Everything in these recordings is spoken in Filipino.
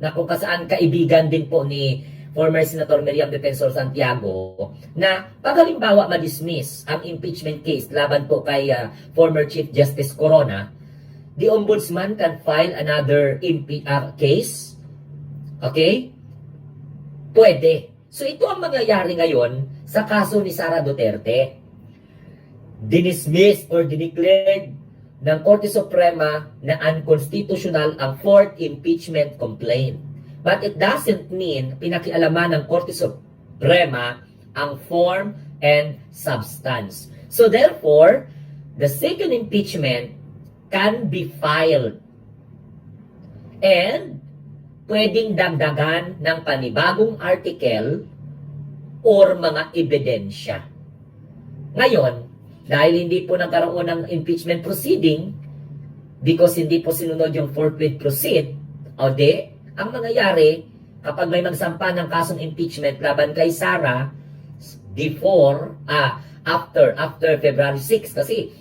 na kung kasaan kaibigan din po ni former Senator Miriam Defensor Santiago, na pag halimbawa ma-dismiss ang impeachment case laban po kay former Chief Justice Corona, the Ombudsman can file another case. Okay? Pwede. So ito ang mangyayari ngayon sa kaso ni Sara Duterte. Dinismiss or dineclared ng Korte Suprema na unconstitutional ang fourth impeachment complaint. But it doesn't mean pinakialaman ng Korte Suprema ang form and substance. So therefore, the second impeachment can be filed. And pwedeng dagdagan ng panibagong article or mga ebidensya. Ngayon, dahil hindi po nagkaroon ng impeachment proceeding, because hindi po sinunod yung forthwith proceed, o de, ang mangyayari, kapag may magsampa ng kasong impeachment laban kay Sara, after February 6, kasi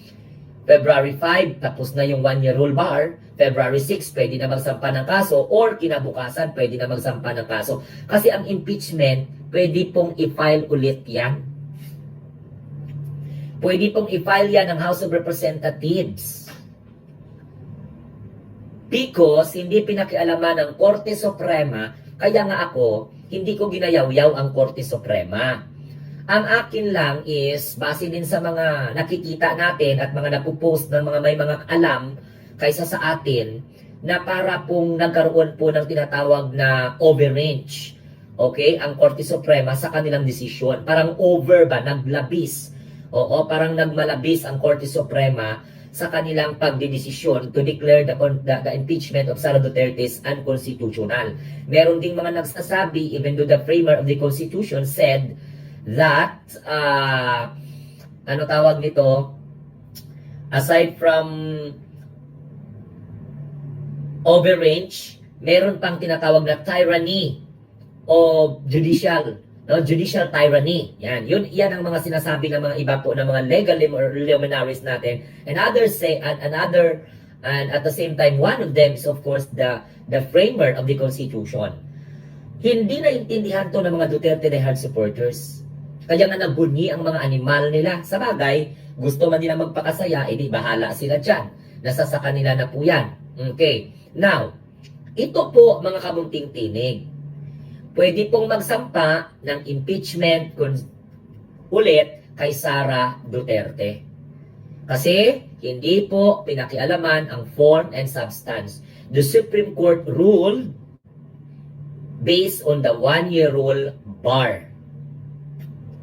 February 5, tapos na yung 1-year rule bar, February 6, pwede na magsampa ng kaso, or kinabukasan, pwede na magsampa ng kaso. Kasi ang impeachment, pwede pong i-file ulit yan. Pwede pong i-file yan ng House of Representatives. Because hindi pinakialaman ng Korte Suprema, kaya nga ako, hindi ko ginayaw-yaw ang Korte Suprema. Ang akin lang is, base din sa mga nakikita natin at mga napupost ng mga may mga alam kaysa sa atin, na para pong nagkaroon po ng tinatawag na overreach, okay, ang Korte Suprema sa kanilang desisyon. Parang over ba, naglabis. Oo, parang nagmalabis ang Korte Suprema sa kanilang pagdidesisyon to declare the impeachment of Sara Duterte is unconstitutional. Meron ding mga nagsasabi, even though the framer of the Constitution said that, ano tawag nito, aside from overreach, meron pang tinatawag na tyranny of judicial tyranny. Yan ang mga sinasabi ng mga iba po ng mga legal luminaries natin. And others say, and at the same time, one of them is of course the framer of the Constitution. Hindi naintindihan to ng mga Duterte diehard supporters. Kaya nga nagbunyi ang mga animal nila. Sa bagay, gusto man nila magpakasaya, edi bahala sila dyan. Nasa sa kanila na po yan. Okay. Now, ito po mga kabunting tinig. Pwede pong magsampa ng impeachment ulit kay Sara Duterte. Kasi hindi po pinakialaman ang form and substance. The Supreme Court ruled based on the 1-year rule bar.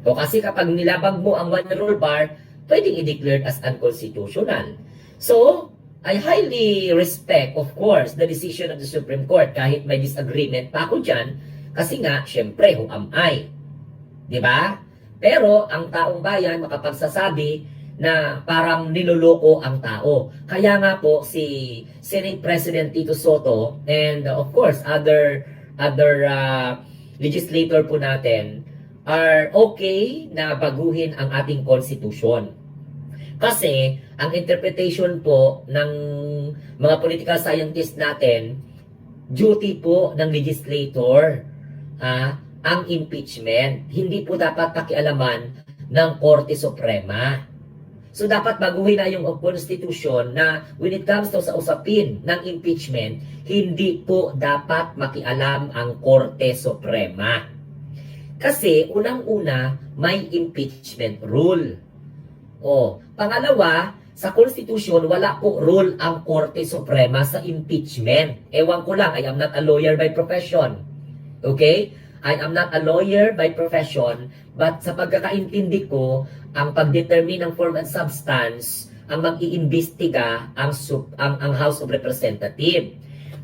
O kasi kapag nilabag mo ang 1-year rule bar, pwedeng i-declare as unconstitutional. So, I highly respect, of course, the decision of the Supreme Court kahit may disagreement pa ako dyan. Kasi nga, syempre, who am I? Diba? Pero, ang taong bayan makapagsasabi na parang niloloko ang tao. Kaya nga po, si Senate President Tito Soto and of course, other legislator po natin are okay na baguhin ang ating konstitusyon. Kasi, ang interpretation po ng mga political scientists natin, duty po ng legislator ang impeachment. Hindi po dapat pakialaman ng Korte Suprema. So dapat baguhin na yung Constitution na when it comes to sa usapin ng impeachment, hindi po dapat makialam ang Korte Suprema. Kasi unang-una, may impeachment rule. Pangalawa, sa Constitution, wala po rule ang Korte Suprema sa impeachment. Ewan ko lang, I am not a lawyer by profession. Okay? I am not a lawyer by profession, but sa pagkakaintindi ko, ang pagdetermine ng form and substance, ang mag-iimbestiga ang House of Representatives.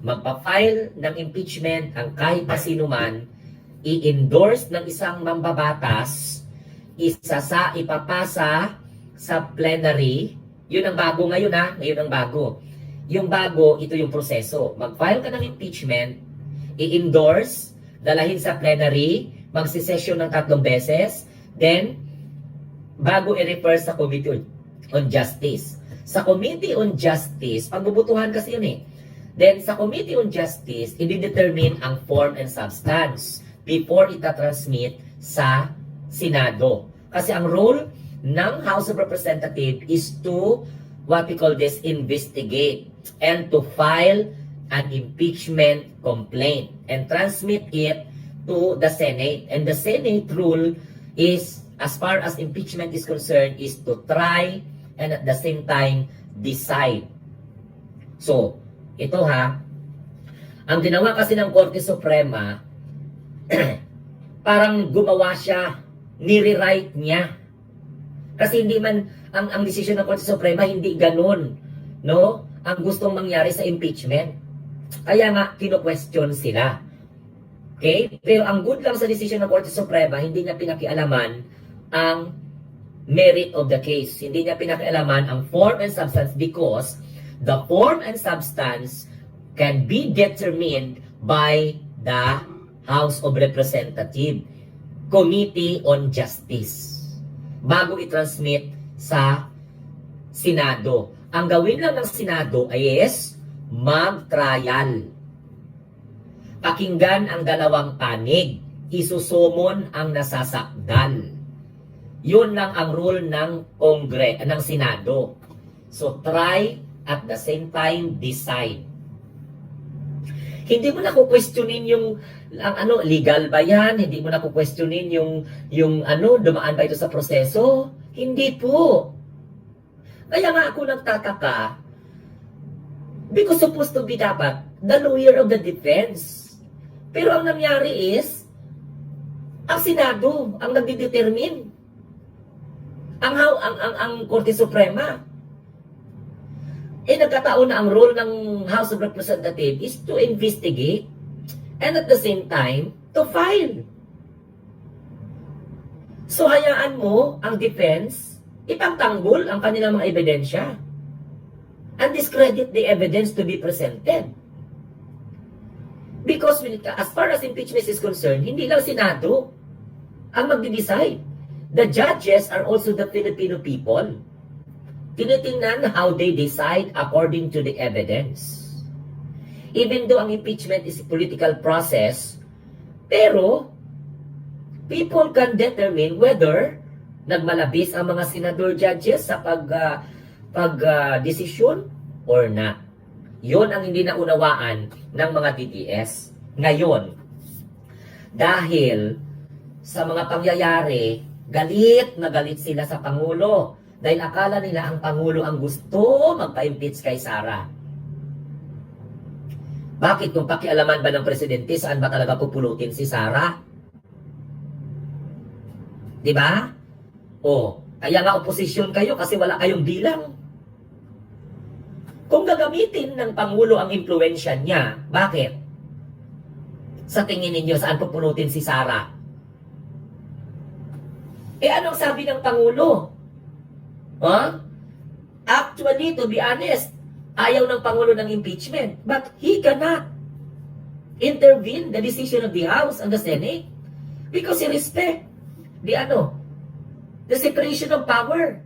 Magpa-file ng impeachment ang kahit na sino man, i-endorse ng isang mambabatas, ipapasa sa plenary. Yun ang bago ngayon ngayon ang bago. Yung bago, ito yung proseso. Mag-file ka ng impeachment, i-endorse, dalahin sa plenary, magsisesyon ng 3 beses, then, bago i-refer sa Committee on Justice. Sa Committee on Justice, pagbubutuhan kasi yun Then, sa Committee on Justice, i-determine ang form and substance before itatransmit sa Senado. Kasi ang role ng House of Representatives is to, what we call this, investigate and to file an impeachment complaint and transmit it to the Senate. And the Senate rule is, as far as impeachment is concerned, is to try and at the same time decide. So, ito ha, ang ginawa kasi ng Korte Suprema, parang gumawa siya, nire-write niya. Kasi hindi man, ang desisyon ng Korte Suprema, hindi ganun, no? Ang gustong mangyari sa impeachment. Kaya nga, kino-question sila. Okay? Pero ang good lang sa desisyon ng Korte Suprema, hindi niya pinakialaman ang merit of the case. Hindi niya pinakialaman ang form and substance because the form and substance can be determined by the House of Representatives Committee on Justice bago i-transmit sa Senado. Ang gawin lang ng Senado ay mag-trial. Pakinggan ang dalawang panig. Isusumon ang nasasakdal. Yun lang ang rule ng ng Senado. So try at the same time decide. Hindi mo na questionin yung legal ba yan? Hindi mo na questionin yung dumaan ba ito sa proseso? Hindi po. Kaya nga ako nagtataka because supposed to be dapat the lawyer of the defense. Pero ang nangyari is ang Senado ang nagdedetermine. Ang Korte Suprema. Nagkataon na ang role ng House of Representatives is to investigate and at the same time, to file. So, hayaan mo ang defense, ipagtanggol ang kanilang mga ebidensya and discredit the evidence to be presented. Because as far as impeachment is concerned, hindi lang Senado ang magde-decide. The judges are also the Filipino people. Tinitingnan how they decide according to the evidence. Even though ang impeachment is a political process, pero people can determine whether nagmalabis ang mga senador judges sa pag-desisyon or not. Yon ang hindi naunawaan ng mga DDS. Ngayon, dahil sa mga pangyayari, galit na galit sila sa Pangulo. Dahil akala nila ang Pangulo ang gusto magpa-impeach kay Sara. Bakit? Kung pakialaman ba ng Presidente, saan ba talaga pupulutin si Sara? Diba? Kaya nga oposisyon kayo kasi wala kayong bilang. Kung gagamitin ng Pangulo ang impluensya niya, bakit? Sa tingin ninyo, saan pupulutin si Sara? Anong sabi ng Pangulo? Actually, to be honest, ayaw ng Pangulo ng impeachment. But he cannot intervene the decision of the House and the Senate because he respect the separation of power.